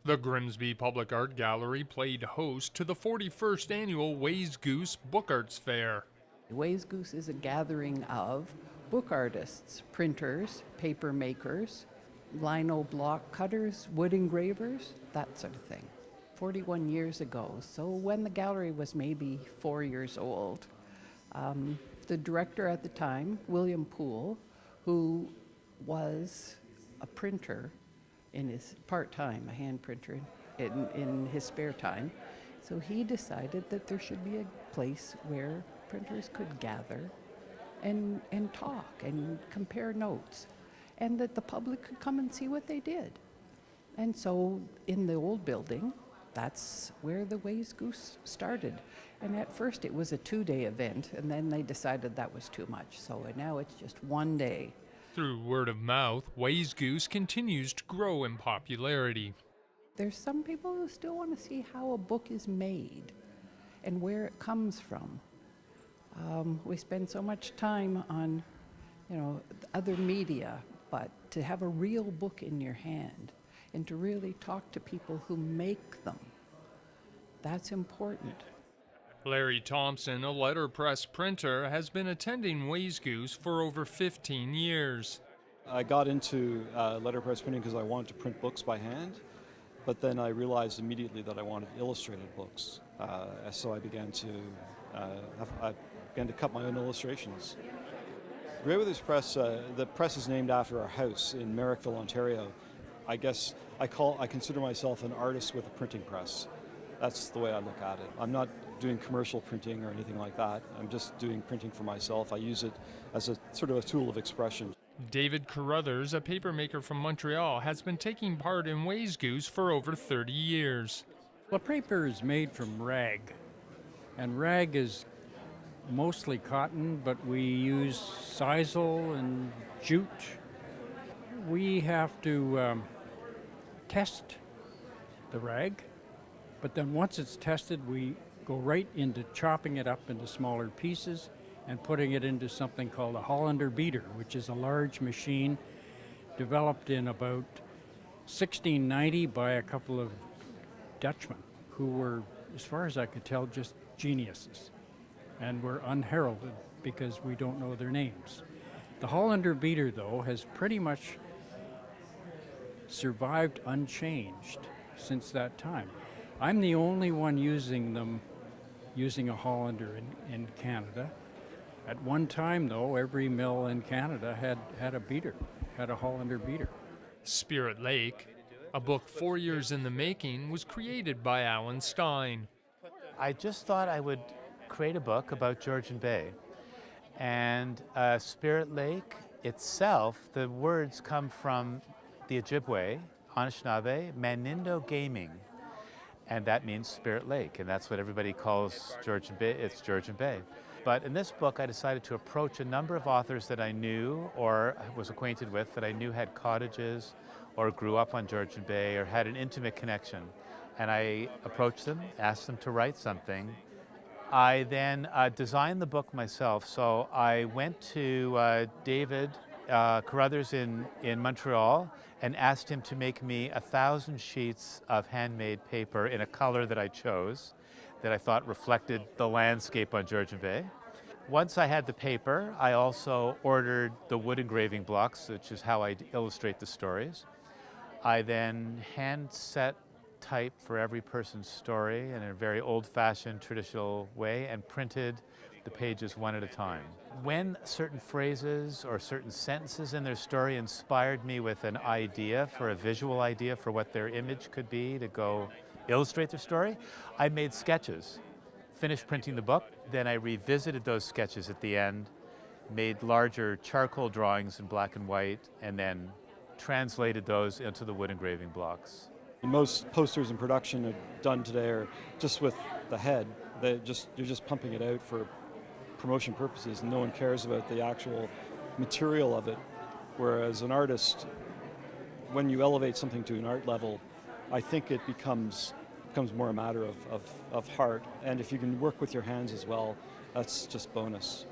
The Grimsby Public Art Gallery played host to the 41st annual Wayzgoose Book Arts Fair. Wayzgoose is a gathering of book artists, printers, paper makers, lino block cutters, wood engravers, that sort of thing. 41 years ago, so when the gallery was maybe 4 years old, the director at the time, William Poole, who was a printer in his part-time, a hand printer in his spare time, so he decided that there should be a place where printers could gather and talk and compare notes, and that the public could come and see what they did. And so in the old building, that's where the Wayzgoose started. And at first it was a 2-day event, and then they decided that was too much. So now it's just 1 day. Through word of mouth, Wayzgoose continues to grow in popularity. There's some people who still want to see how a book is made and where it comes from. We spend so much time on, other media, but to have a real book in your hand and to really talk to people who make them, that's important. Larry Thompson, a letterpress printer, has been attending Wayzgoose for over 15 years. I got into letterpress printing because I wanted to print books by hand, but then I realized immediately that I wanted illustrated books. So I began to cut my own illustrations. Greyweathers Press, the press is named after our house in Merrickville, Ontario. I guess I consider myself an artist with a printing press. That's the way I look at it. I'm not doing commercial printing or anything like that. I'm just doing printing for myself. I use it as a sort of a tool of expression. David Carruthers, a papermaker from Montreal, has been taking part in Wayzgoose for over 30 years. Well, paper is made from rag, and rag is mostly cotton, but we use sisal and jute. We have to test the rag, but then once it's tested, we go right into chopping it up into smaller pieces and putting it into something called a Hollander beater, which is a large machine developed in about 1690 by a couple of Dutchmen who were, as far as I could tell, just geniuses and were unheralded because we don't know their names. The Hollander beater, though, has pretty much survived unchanged since that time. I'm the only one using a Hollander in Canada. At one time, though, every mill in Canada had a beater, had a Hollander beater. Spirit Lake, a book 4 years in the making, was created by Alan Stein. I just thought I would create a book about Georgian Bay. And Spirit Lake itself, the words come from the Ojibwe, Anishinaabe, Manindo Gaming. And that means Spirit Lake, and that's what everybody calls Georgian Bay. It's Georgian Bay. But in this book, I decided to approach a number of authors that I knew or was acquainted with, that I knew had cottages or grew up on Georgian Bay or had an intimate connection. And I approached them, asked them to write something. I then designed the book myself. So I went to David Carruthers in Montreal and asked him to make me 1,000 sheets of handmade paper in a color that I chose, that I thought reflected the landscape on Georgian Bay. Once I had the paper, I also ordered the wood engraving blocks, which is how I illustrate the stories. I then hand set type for every person's story in a very old-fashioned, traditional way, and printed the pages one at a time. When certain phrases or certain sentences in their story inspired me with an idea, for a visual idea for what their image could be to go illustrate their story, I made sketches. Finished printing the book, then I revisited those sketches at the end, made larger charcoal drawings in black and white, and then translated those into the wood engraving blocks. Most posters in production are done today are just with the head. You're just pumping it out for promotion purposes, and no one cares about the actual material of it. Whereas an artist, when you elevate something to an art level, I think it becomes more a matter of heart. And if you can work with your hands as well, that's just bonus.